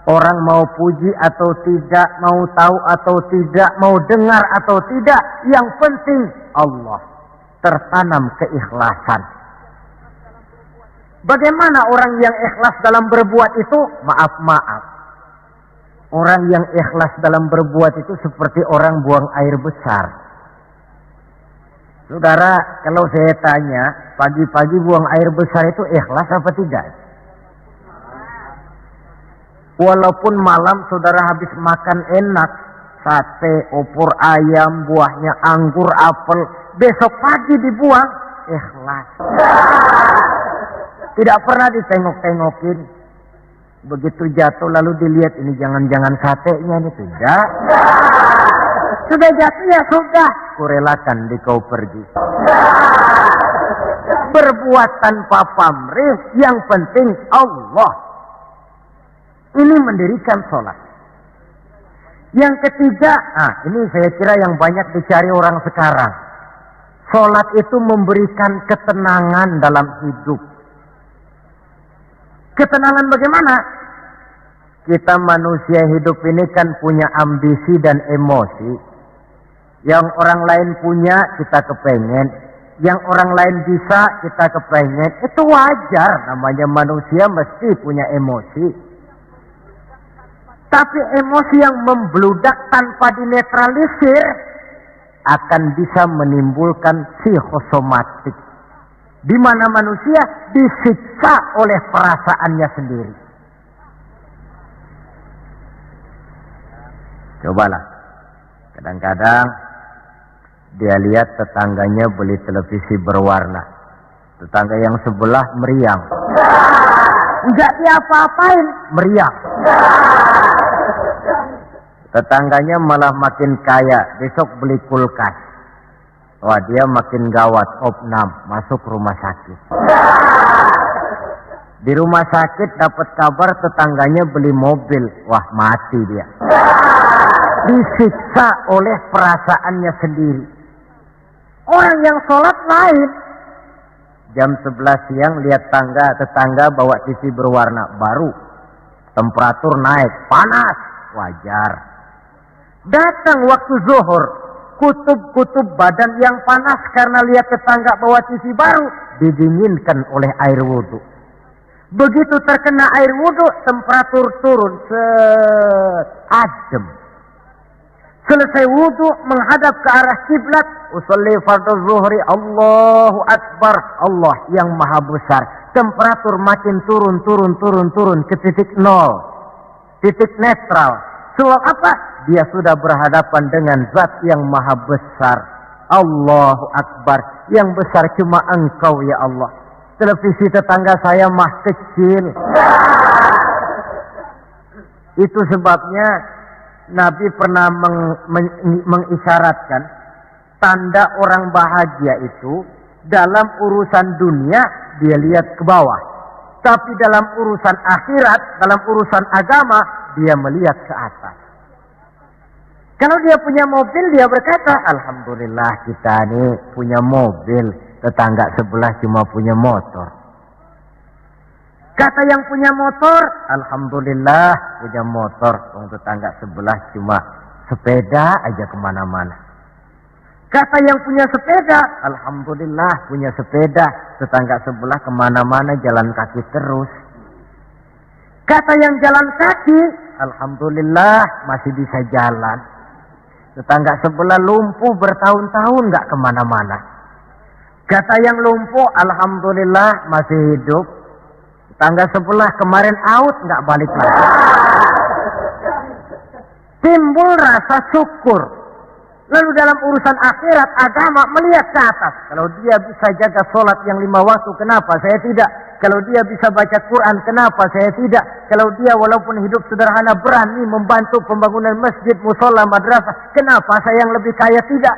Orang mau puji atau tidak, mau tahu atau tidak, mau dengar atau tidak, yang penting Allah. Tertanam keikhlasan. Bagaimana orang yang ikhlas dalam berbuat itu? Maaf. Orang yang ikhlas dalam berbuat itu seperti orang buang air besar. Saudara, kalau saya tanya, pagi-pagi buang air besar itu ikhlas apa tidak? Walaupun malam saudara habis makan enak, sate, opor ayam, buahnya anggur, apel, besok pagi dibuang, ikhlas. Tidak pernah ditengok-tengokin. Begitu jatuh lalu dilihat, ini jangan-jangan satenya ini, tidak. Sudah jatuh ya sudah, kurelakan di kau pergi. Berbuat tanpa pamrih, yang penting Allah. Ini mendirikan sholat. Yang ketiga, ini saya kira yang banyak dicari orang sekarang. Sholat itu memberikan ketenangan dalam hidup. Ketenangan bagaimana? Kita manusia hidup ini kan punya ambisi dan emosi. Yang orang lain punya, kita kepengen. Yang orang lain bisa, kita kepengen. Itu wajar, namanya manusia mesti punya emosi. Tapi emosi yang membludak tanpa dinetralisir akan bisa menimbulkan psikosomatik. Di mana manusia disiksa oleh perasaannya sendiri. Cobalah. Kadang-kadang dia lihat tetangganya beli televisi berwarna. Tetangga yang sebelah meriang. Enggak diapa-apain, meriang. Tetangganya malah makin kaya, besok beli kulkas. Wah, dia makin gawat, opnam, masuk rumah sakit. Di rumah sakit dapat kabar tetangganya beli mobil, wah mati dia. Disiksa oleh perasaannya sendiri. Orang yang sholat lain. Jam 11 siang lihat tetangga bawa TV berwarna baru. Temperatur naik, panas, wajar. Datang waktu zuhur, kutub-kutub badan yang panas karena lihat tetangga bawa TV baru, didinginkan oleh air wudhu. Begitu terkena air wudhu, temperatur turun, adem. Selesai wudhu, menghadap ke arah kiblat, usolli fardhu zuhri, Allahu Akbar, Allah yang maha besar. Temperatur makin turun ke titik nol, titik netral. Sebab apa? Dia sudah berhadapan dengan zat yang maha besar. Allahu Akbar, yang besar cuma Engkau ya Allah. Televisi tetangga saya mah kecil. Itu sebabnya Nabi pernah mengisyaratkan tanda orang bahagia itu dalam urusan dunia dia lihat ke bawah, tapi dalam urusan akhirat, dalam urusan agama dia melihat ke atas. Kalau dia punya mobil, dia berkata, Alhamdulillah kita ini punya mobil, tetangga sebelah cuma punya motor. Kata yang punya motor, Alhamdulillah punya motor, tetangga sebelah cuma sepeda aja kemana-mana. Kata yang punya sepeda, Alhamdulillah punya sepeda, tetangga sebelah kemana-mana jalan kaki terus. Kata yang jalan kaki, alhamdulillah masih bisa jalan. Tetangga sebelah lumpuh bertahun-tahun nggak kemana-mana. Kata yang lumpuh, alhamdulillah masih hidup. Tetangga sebelah kemarin out nggak balik lagi. Timbul rasa syukur. Lalu dalam urusan akhirat, agama melihat ke atas. Kalau dia bisa jaga sholat yang 5 waktu, kenapa saya tidak? Kalau dia bisa baca Quran, kenapa saya tidak? Kalau dia walaupun hidup sederhana berani membantu pembangunan masjid, musola, madrasah, kenapa saya yang lebih kaya tidak?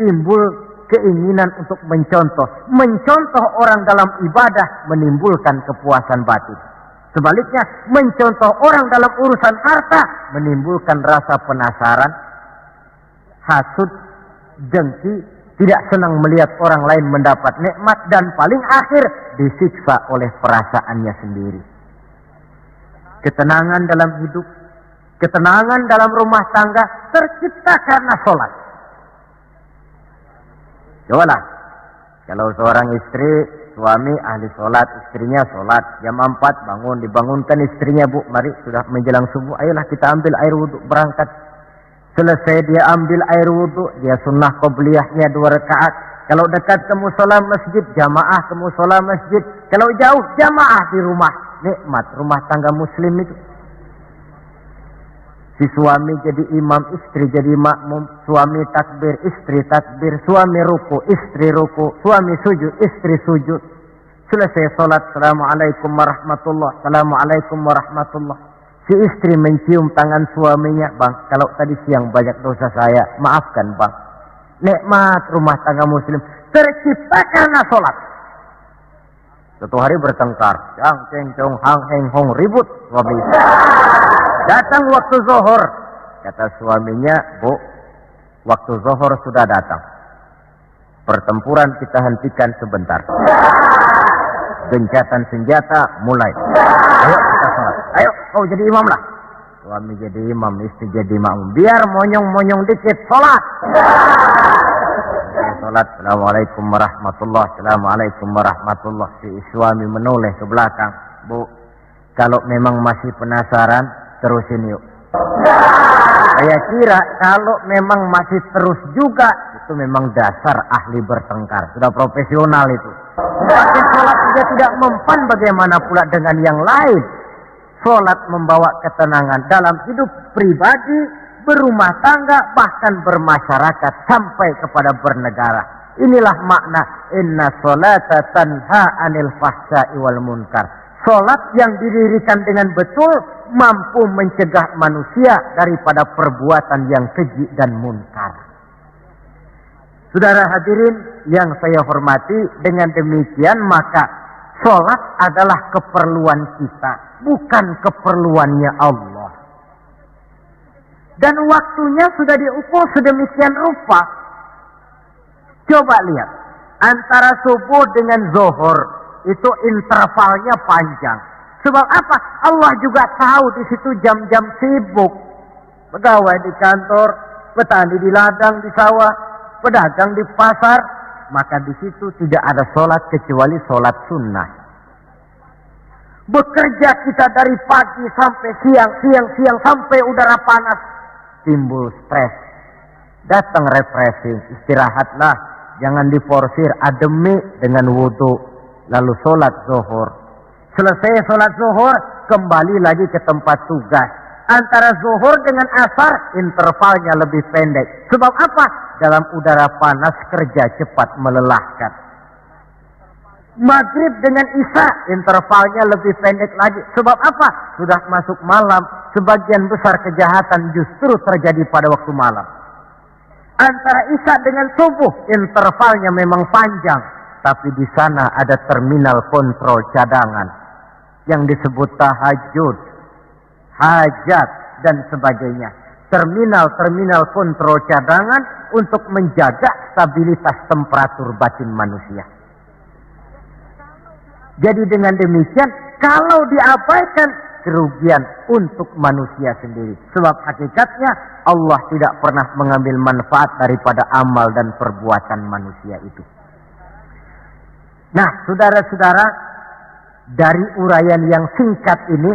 Timbul keinginan untuk mencontoh. Mencontoh orang dalam ibadah menimbulkan kepuasan batin. Sebaliknya, mencontoh orang dalam urusan harta menimbulkan rasa penasaran, hasud, dengki, tidak senang melihat orang lain mendapat nikmat, dan paling akhir disiksa oleh perasaannya sendiri. Ketenangan dalam hidup, ketenangan dalam rumah tangga tercipta karena sholat. Cobalah, kalau seorang istri, suami ahli sholat, istrinya sholat, jam 4 bangun, dibangunkan istrinya, bu, mari sudah menjelang subuh, ayolah kita ambil air wudhu berangkat. Selesai dia ambil air wudhu, dia sunnah qobliyahnya 2 rakaat. Kalau dekat ke musola masjid, jamaah ke musola masjid. Kalau jauh, jamaah di rumah. Nikmat rumah tangga muslim itu. Si suami jadi imam, istri jadi makmum. Suami takbir, istri takbir. Suami ruku, istri ruku. Suami sujud, istri sujud. Selesai sholat, assalamualaikum warahmatullah, assalamualaikum warahmatullah. Si istri mencium tangan suaminya, bang, kalau tadi siang banyak dosa saya, maafkan bang. Nikmat rumah tangga muslim tercipta karena sholat. Suatu hari bertengkar, cang ceng cong hang heng hong, ribut suami. Datang waktu zuhur, kata suaminya, bu, waktu zuhur sudah datang. Pertempuran kita hentikan sebentar. Gencatan senjata mulai. Ayo kita sholat. Ayo kau jadi imam lah. Suami jadi imam, istri jadi makmum. Biar monyong-monyong dikit, sholat. Sholat, assalamualaikum warahmatullah, assalamualaikum warahmatullah. Si suami menoleh ke belakang. Bu, kalau memang masih penasaran, terusin yuk. Saya kira kalau memang masih terus juga, itu memang dasar ahli bertengkar. Sudah profesional itu. Pakai sholat juga tidak mempan, bagaimana pula dengan yang lain. Sholat membawa ketenangan dalam hidup pribadi, berumah tangga, bahkan bermasyarakat sampai kepada bernegara. Inilah makna inna sholata tanha anil fahsya'i wal munkar. Sholat yang didirikan dengan betul mampu mencegah manusia daripada perbuatan yang keji dan munkar. Saudara hadirin yang saya hormati, dengan demikian maka sholat adalah keperluan kita, bukan keperluannya Allah. Dan waktunya sudah diukur sedemikian rupa. Coba lihat, antara subuh dengan zuhur itu intervalnya panjang. Sebab apa? Allah juga tahu di situ jam-jam sibuk. Pegawai di kantor, petani di ladang, di sawah, pedagang di pasar, maka di situ tidak ada sholat kecuali sholat sunnah. Bekerja kita dari pagi sampai siang sampai udara panas, timbul stres. Datang refreshing, istirahatlah, jangan diporsir, ademi dengan wudhu, lalu sholat zuhur. Selesai sholat zuhur, kembali lagi ke tempat tugas. Antara zuhur dengan asar, intervalnya lebih pendek. Sebab apa? Dalam udara panas, kerja cepat melelahkan. Maghrib dengan isya, intervalnya lebih pendek lagi. Sebab apa? Sudah masuk malam, sebagian besar kejahatan justru terjadi pada waktu malam. Antara isya dengan subuh, intervalnya memang panjang. Tapi di sana ada terminal kontrol cadangan yang disebut tahajud, hajat, dan sebagainya. Terminal-terminal kontrol cadangan untuk menjaga stabilitas temperatur batin manusia. Jadi dengan demikian, kalau diabaikan, kerugian untuk manusia sendiri. Sebab hakikatnya Allah tidak pernah mengambil manfaat daripada amal dan perbuatan manusia itu. Nah, saudara-saudara, dari uraian yang singkat ini,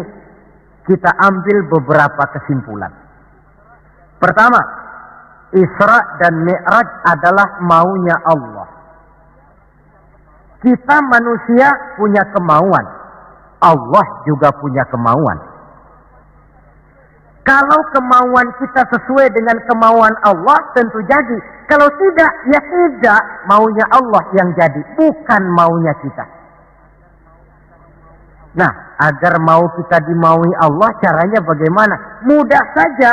kita ambil beberapa kesimpulan. Pertama, Isra dan Mi'raj adalah maunya Allah. Kita manusia punya kemauan, Allah juga punya kemauan. Kalau kemauan kita sesuai dengan kemauan Allah, tentu jadi. Kalau tidak, ya tidak. Maunya Allah yang jadi, bukan maunya kita. Nah, agar mau kita dimaui Allah, caranya bagaimana? Mudah saja.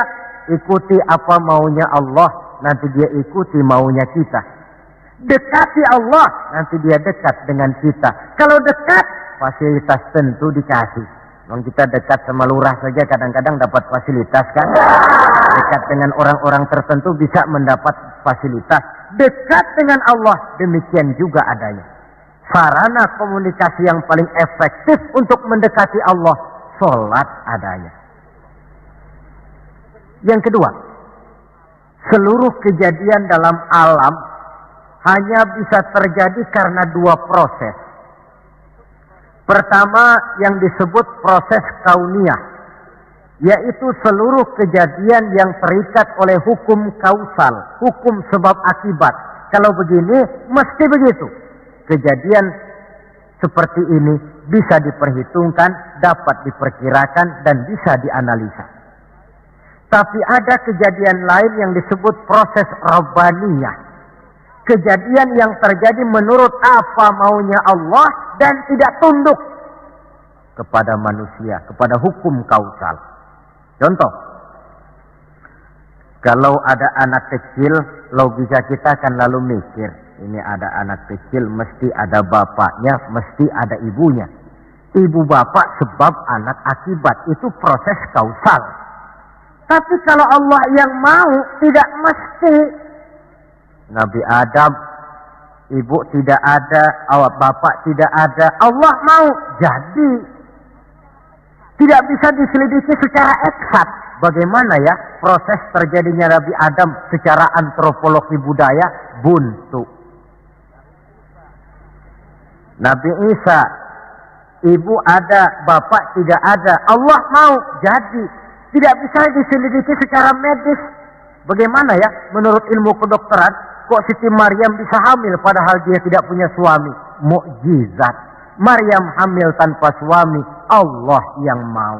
Ikuti apa maunya Allah, nanti dia ikuti maunya kita. Dekati Allah, nanti dia dekat dengan kita. Kalau dekat, fasilitas tentu dikasih. Kalau kita dekat sama lurah saja kadang-kadang dapat fasilitas kan. Dekat dengan orang-orang tertentu bisa mendapat fasilitas. Dekat dengan Allah, demikian juga adanya. Sarana komunikasi yang paling efektif untuk mendekati Allah, sholat adanya. Yang kedua, seluruh kejadian dalam alam hanya bisa terjadi karena dua proses. Pertama yang disebut proses kauniyah, yaitu seluruh kejadian yang terikat oleh hukum kausal, hukum sebab akibat. Kalau begini, mesti begitu. Kejadian seperti ini bisa diperhitungkan, dapat diperkirakan, dan bisa dianalisa. Tapi ada kejadian lain yang disebut proses rabbaniyah. Kejadian yang terjadi menurut apa maunya Allah dan tidak tunduk kepada manusia, kepada hukum kausal. Contoh, kalau ada anak kecil, logika kita akan lalu mikir, ini ada anak kecil, mesti ada bapaknya, mesti ada ibunya. Ibu bapak sebab anak akibat, itu proses kausal. Tapi kalau Allah yang mau, tidak mesti. Nabi Adam, ibu tidak ada, awak bapak tidak ada, Allah mau, jadi. Tidak bisa diselidiki secara eksat. Bagaimana ya proses terjadinya Nabi Adam secara antropologi budaya? Buntu. Nabi Isa, ibu ada, bapak tidak ada, Allah mau, jadi. Tidak bisa diselidiki secara medis. Bagaimana ya menurut ilmu kedokteran, kok Siti Maryam bisa hamil padahal dia tidak punya suami? Mukjizat. Maryam hamil tanpa suami, Allah yang mau.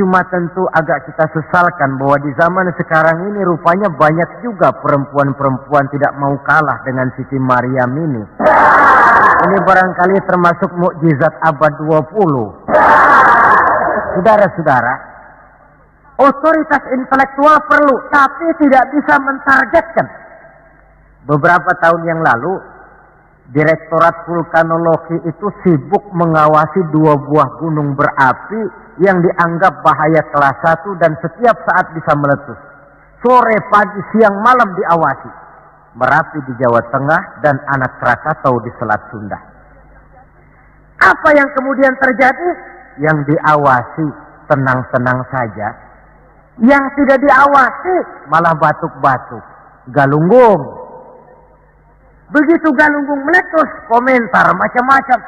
Cuma tentu agak kita sesalkan bahwa di zaman sekarang ini rupanya banyak juga perempuan-perempuan tidak mau kalah dengan Siti Maryam ini. Ini barangkali termasuk mukjizat abad 20. Saudara-saudara, otoritas intelektual perlu, tapi tidak bisa mentargetkan. Beberapa tahun yang lalu, Direktorat Vulkanologi itu sibuk mengawasi 2 buah gunung berapi yang dianggap bahaya kelas 1 dan setiap saat bisa meletus. Sore, pagi, siang, malam diawasi. Merapi di Jawa Tengah dan Anak Krakatau di Selat Sunda. Apa yang kemudian terjadi? Yang diawasi tenang-tenang saja. Yang tidak diawasi malah batuk-batuk. Galunggung. Begitu galunggung meletus, komentar macam-macam.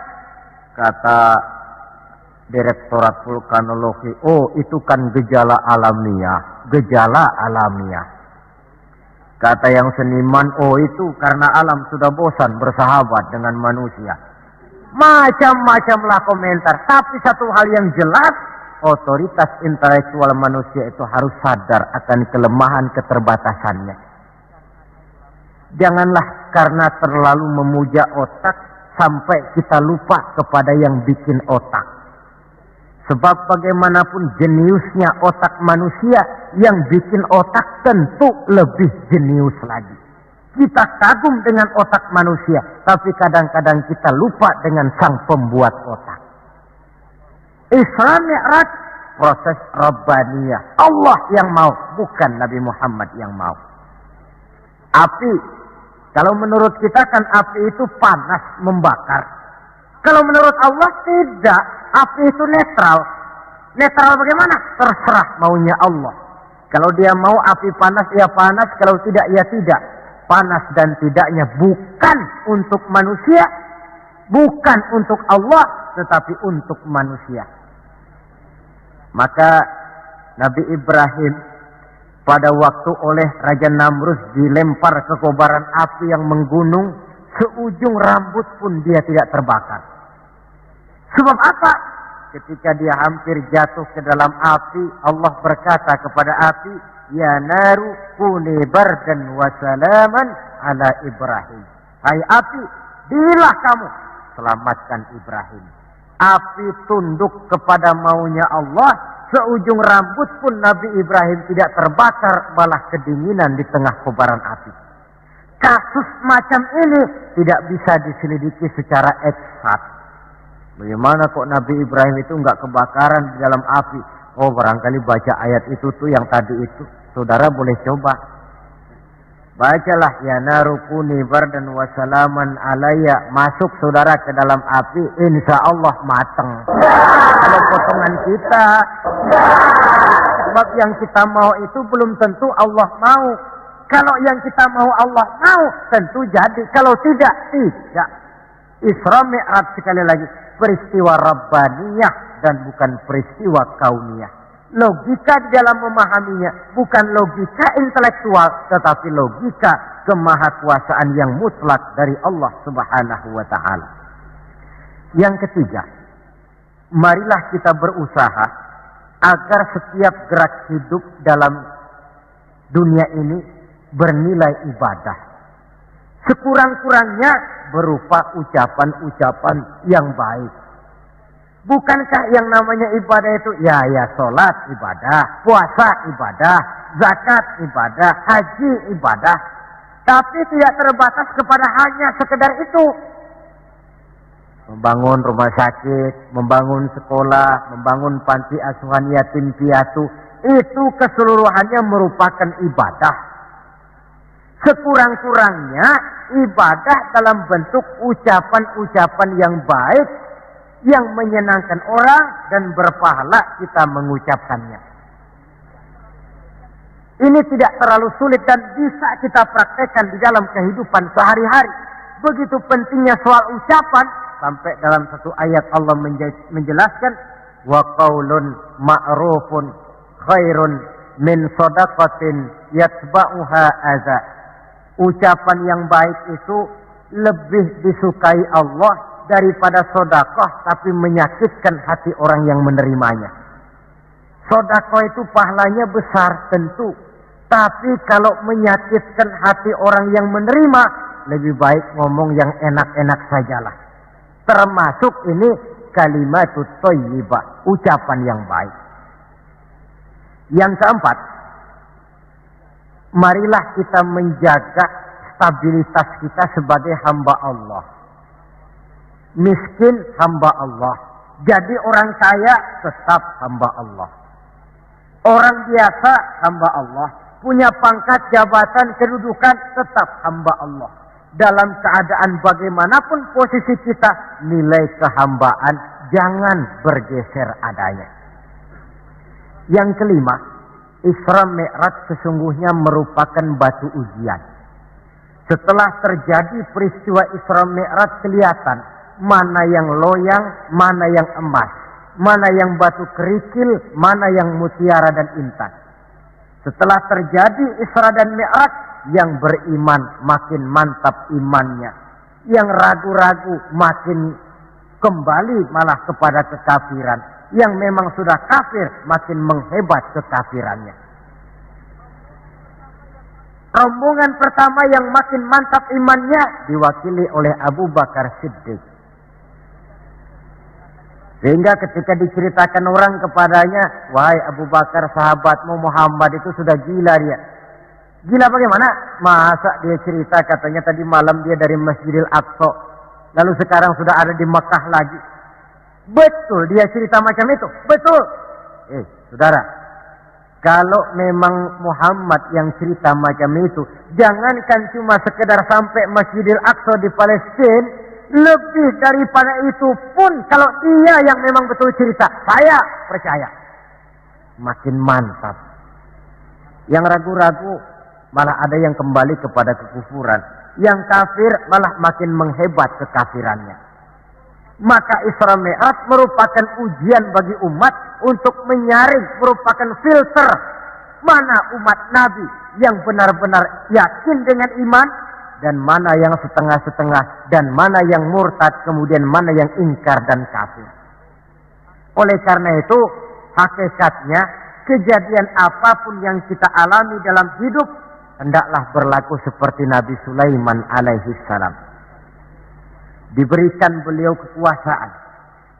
Kata Direktorat Vulkanologi, oh itu kan gejala alamiah. Gejala alamiah. Kata yang seniman, oh itu karena alam sudah bosan bersahabat dengan manusia. Macam-macamlah komentar. Tapi satu hal yang jelas, otoritas intelektual manusia itu harus sadar akan kelemahan keterbatasannya. Janganlah karena terlalu memuja otak sampai kita lupa kepada yang bikin otak. Sebab bagaimanapun jeniusnya otak manusia, yang bikin otak tentu lebih jenius lagi. Kita kagum dengan otak manusia, tapi kadang-kadang kita lupa dengan sang pembuat otak. Isra Mi'raj, proses Rabbaniyah. Allah yang mau, bukan Nabi Muhammad yang mau. Api, kalau menurut kita kan api itu panas, membakar. Kalau menurut Allah tidak, api itu netral. Netral bagaimana? Terserah maunya Allah. Kalau dia mau api panas, ya panas. Kalau tidak, ya tidak. Panas dan tidaknya bukan untuk manusia, bukan untuk Allah, tetapi untuk manusia. Maka Nabi Ibrahim pada waktu oleh Raja Namrus dilempar ke kobaran api yang menggunung, seujung rambut pun dia tidak terbakar. Sebab apa? Ketika dia hampir jatuh ke dalam api, Allah berkata kepada api, "Ya naru kuni bardan wa salaman ala Ibrahim." Hai api, dinginlah kamu, selamatkan Ibrahim. Api tunduk kepada maunya Allah, seujung rambut pun Nabi Ibrahim tidak terbakar, malah kedinginan di tengah kobaran api. Kasus macam ini tidak bisa diselidiki secara eksakt. Bagaimana kok Nabi Ibrahim itu enggak kebakaran di dalam api? Oh, barangkali baca ayat itu tuh yang tadi itu. Saudara boleh coba. Bacalah, ya narukuni bardan wa salaman alayya. Masuk saudara ke dalam api, insya Allah mateng. Kalau potongan kita, sebab yang kita mau itu belum tentu Allah mau. Kalau yang kita mau Allah mau, tentu jadi. Kalau tidak, tidak. Isra Mi'raj sekali lagi, peristiwa Rabbaniyah dan bukan peristiwa kauniyah. Logika di dalam memahaminya bukan logika intelektual, tetapi logika kemahakuasaan yang mutlak dari Allah Subhanahu wa ta'ala. Yang ketiga, marilah kita berusaha agar setiap gerak hidup dalam dunia ini bernilai ibadah. Sekurang-kurangnya berupa ucapan-ucapan yang baik. Bukankah yang namanya ibadah itu ya sholat ibadah, puasa ibadah, zakat ibadah, haji ibadah. Tapi tidak terbatas kepada hanya sekedar itu. Membangun rumah sakit, membangun sekolah, membangun panti asuhan yatim piatu, itu keseluruhannya merupakan ibadah. Sekurang-kurangnya ibadah dalam bentuk ucapan-ucapan yang baik, yang menyenangkan orang dan berpahala kita mengucapkannya. Ini tidak terlalu sulit dan bisa kita praktekkan di dalam kehidupan sehari-hari. Begitu pentingnya soal ucapan, sampai dalam satu ayat Allah menjelaskan, wa qaulun ma'rufun khairun min shadaqatin yatba'uha adza. Ucapan yang baik itu lebih disukai Allah daripada sedekah tapi menyakitkan hati orang yang menerimanya. Sedekah itu pahalanya besar tentu, tapi kalau menyakitkan hati orang yang menerima, lebih baik ngomong yang enak-enak sajalah. Termasuk ini kalimatut thayyibah, ucapan yang baik. Yang keempat, marilah kita menjaga stabilitas kita sebagai hamba Allah. Miskin hamba Allah. Jadi orang kaya tetap hamba Allah. Orang biasa hamba Allah. Punya pangkat, jabatan, kedudukan tetap hamba Allah. Dalam keadaan bagaimanapun posisi kita, nilai kehambaan jangan bergeser adanya. Yang kelima, Isra Mi'raj sesungguhnya merupakan batu ujian. Setelah terjadi peristiwa Isra Mi'raj kelihatan mana yang loyang, mana yang emas, mana yang batu kerikil, mana yang mutiara dan intan. Setelah terjadi Isra dan Mi'raj, yang beriman makin mantap imannya, yang ragu-ragu makin kembali malah kepada kekafiran, yang memang sudah kafir makin menghebat kekafirannya. Rombongan pertama yang makin mantap imannya diwakili oleh Abu Bakar Siddiq. Sehingga ketika diceritakan orang kepadanya, wahai Abu Bakar, sahabatmu Muhammad itu sudah gila dia. Gila bagaimana? Masa dia cerita katanya tadi malam dia dari Masjidil Aqsa, lalu sekarang sudah ada di Mekah lagi. Betul dia cerita macam itu? Betul. Saudara, kalau memang Muhammad yang cerita macam itu, jangankan cuma sekedar sampai Masjidil Aqsa di Palestina, lebih daripada itu pun kalau dia yang memang betul cerita, saya percaya. Makin mantap. Yang ragu-ragu malah ada yang kembali kepada kekufuran. Yang kafir malah makin menghebat kekafirannya. Maka Isra Mi'raj merupakan ujian bagi umat untuk menyaring, merupakan filter mana umat Nabi yang benar-benar yakin dengan iman, dan mana yang setengah-setengah, dan mana yang murtad, kemudian mana yang ingkar dan kafir. Oleh karena itu, hakikatnya kejadian apapun yang kita alami dalam hidup hendaklah berlaku seperti Nabi Sulaiman alaihi salam. Diberikan beliau kekuasaan,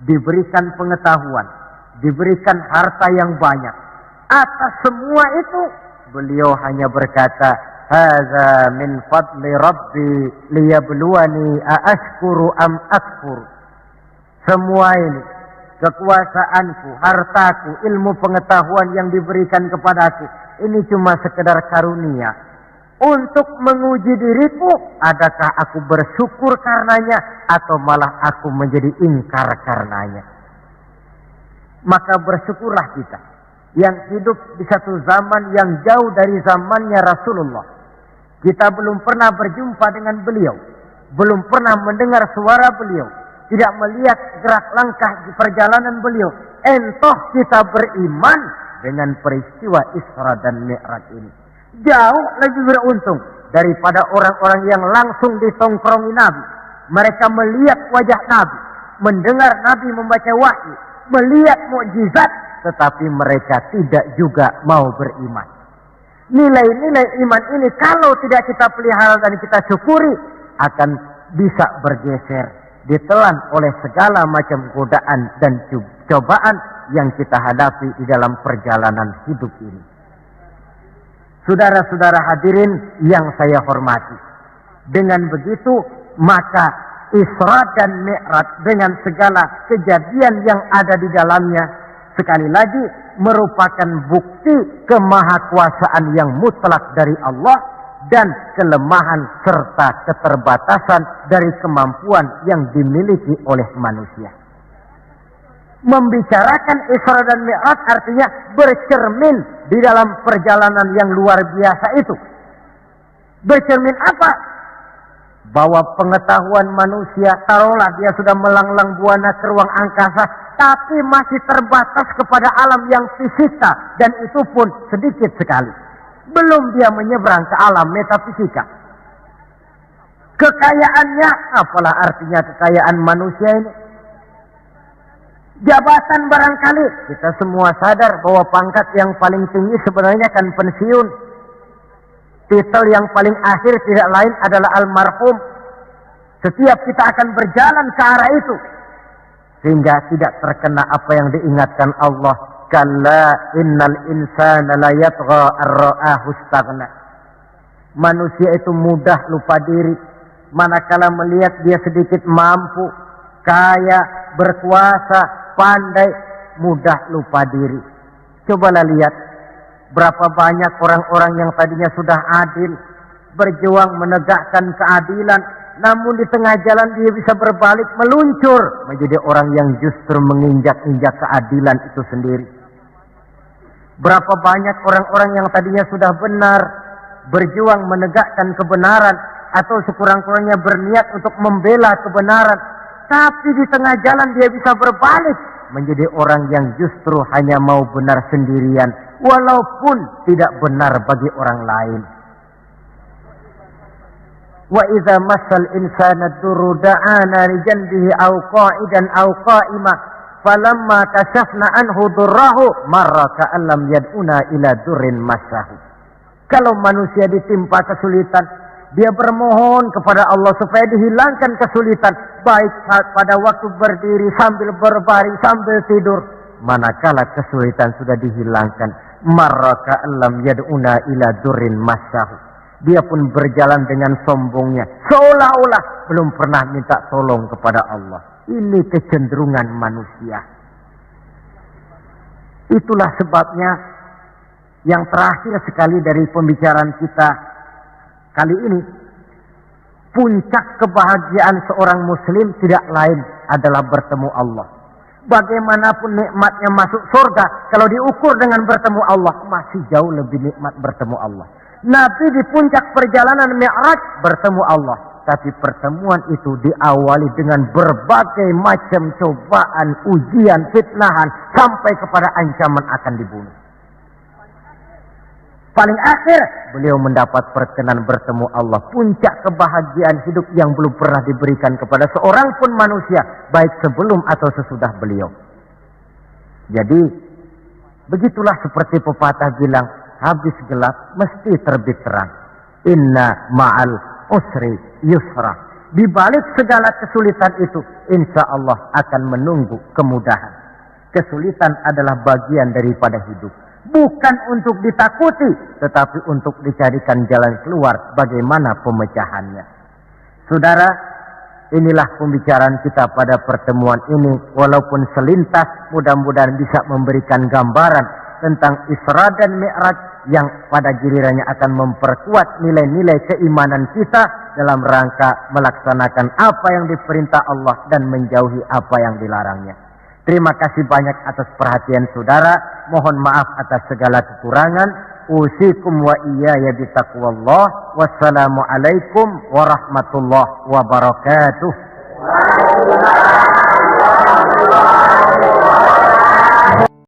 diberikan pengetahuan, diberikan harta yang banyak. Atas semua itu beliau hanya berkata, "Hadza min fadli Rabbi liyabluwani aashkuru am akfur." Semua ini, kekuasaanku, hartaku, ilmu pengetahuan yang diberikan kepadaku, ini cuma sekedar karunia untuk menguji diriku, adakah aku bersyukur karenanya atau malah aku menjadi ingkar karenanya. Maka bersyukurlah kita yang hidup di satu zaman yang jauh dari zamannya Rasulullah. Kita belum pernah berjumpa dengan beliau, belum pernah mendengar suara beliau, tidak melihat gerak langkah di perjalanan beliau. Entah kita beriman dengan peristiwa Isra dan Mi'raj ini. Jauh lebih beruntung daripada orang-orang yang langsung ditongkrongi Nabi. Mereka melihat wajah Nabi, mendengar Nabi membaca wahyu, melihat mukjizat, tetapi mereka tidak juga mau beriman. Nilai-nilai iman ini kalau tidak kita pelihara dan kita syukuri, akan bisa bergeser, ditelan oleh segala macam godaan dan cobaan yang kita hadapi di dalam perjalanan hidup ini. Saudara-saudara hadirin yang saya hormati, dengan begitu maka Isra dan Mi'raj dengan segala kejadian yang ada di dalamnya sekali lagi merupakan bukti kemahakuasaan yang mutlak dari Allah dan kelemahan serta keterbatasan dari kemampuan yang dimiliki oleh manusia. Membicarakan Isra dan Mi'raj artinya bercermin di dalam perjalanan yang luar biasa itu. Bercermin apa? Bahwa pengetahuan manusia, taruhlah dia sudah melanglang buana ke ruang angkasa, tapi masih terbatas kepada alam yang fisika, dan itu pun sedikit sekali. Belum dia menyeberang ke alam metafisika. Kekayaannya, apalah artinya kekayaan manusia ini? Jabatan barangkali, kita semua sadar bahwa pangkat yang paling tinggi sebenarnya kan pensiun. Titel yang paling akhir tidak lain adalah almarhum. Setiap kita akan berjalan ke arah itu, sehingga tidak terkena apa yang diingatkan Allah. Kalla innal insana la yatgha ar-ra'ahu istaghna. Manusia itu mudah lupa diri manakala melihat dia sedikit mampu, kaya, berkuasa, pandai, mudah lupa diri. Cobalah lihat berapa banyak orang-orang yang tadinya sudah adil, berjuang menegakkan keadilan, namun di tengah jalan dia bisa berbalik meluncur menjadi orang yang justru menginjak-injak keadilan itu sendiri. Berapa banyak orang-orang yang tadinya sudah benar, berjuang menegakkan kebenaran, atau sekurang-kurangnya berniat untuk membela kebenaran, tapi di tengah jalan dia bisa berbalik menjadi orang yang justru hanya mau benar sendirian, walaupun tidak benar bagi orang lain. Wa idza massal insana durru da'ana li janbihi aw qa'idan aw qa'ima falamma kashafna anhu durrahu marra ka'an lam yad'una ila durrin massahu. Kalau manusia ditimpa kesulitan, dia bermohon kepada Allah supaya dihilangkan kesulitan, baik pada waktu berdiri, sambil berbaring, sambil tidur. Manakala kesulitan sudah dihilangkan, marra ka'an lam yad'una ila durrin massahu, dia pun berjalan dengan sombongnya, seolah-olah belum pernah minta tolong kepada Allah. Ini kecenderungan manusia. Itulah sebabnya yang terakhir sekali dari pembicaraan kita kali ini, puncak kebahagiaan seorang muslim tidak lain adalah bertemu Allah. Bagaimanapun nikmatnya masuk surga, kalau diukur dengan bertemu Allah, masih jauh lebih nikmat bertemu Allah. Nabi di puncak perjalanan Mi'raj bertemu Allah. tapi pertemuan itu diawali dengan berbagai macam cobaan, ujian, fitnahan, sampai kepada ancaman akan dibunuh. Paling akhir beliau mendapat perkenan bertemu Allah, puncak kebahagiaan hidup yang belum pernah diberikan kepada seorang pun manusia, baik sebelum atau sesudah beliau. Jadi begitulah seperti pepatah bilang, habis gelap mesti terbit terang. Inna ma'al usri yusra. Di balik segala kesulitan itu, insya Allah akan menunggu kemudahan. Kesulitan adalah bagian daripada hidup. Bukan untuk ditakuti, tetapi untuk dicarikan jalan keluar bagaimana pemecahannya. Saudara, inilah pembicaraan kita pada pertemuan ini. Walaupun selintas, mudah-mudahan bisa memberikan gambaran tentang Isra dan Mi'raj yang pada gilirannya akan memperkuat nilai-nilai keimanan kita dalam rangka melaksanakan apa yang diperintah Allah dan menjauhi apa yang dilarangnya. Terima kasih banyak atas perhatian saudara. Mohon maaf atas segala kekurangan. Usikum wa iyaya bitaqwallah. Wassalamualaikum warahmatullahi wabarakatuh.